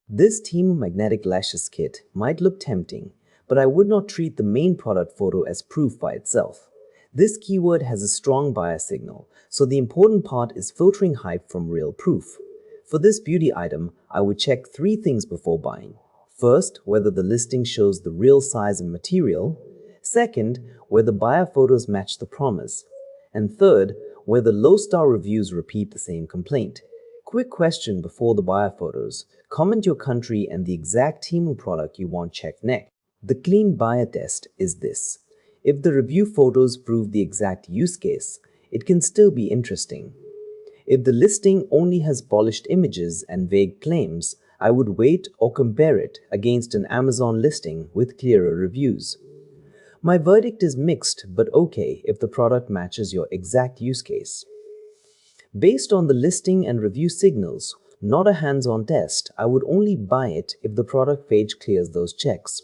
This Temu Magnetic Lashes Kit might look tempting, but I would not treat the main product photo as proof by itself. This keyword has a strong bias signal, so the important part is filtering hype from real proof. For this beauty item, I would check 3 things before buying. First, whether the listing shows the real size and material. Second, whether buyer photos match the promise. And third, whether low-star reviews repeat the same complaint. Quick question before the buyer photos. Comment your country and the exact Temu product you want checked next. The clean buyer test is this. If the review photos prove the exact use case, it can still be interesting. If the listing only has polished images and vague claims, I would wait or compare it against an Amazon listing with clearer reviews. My verdict is mixed but okay if the product matches your exact use case. Based on the listing and review signals, not a hands-on test, I would only buy it if the product page clears those checks.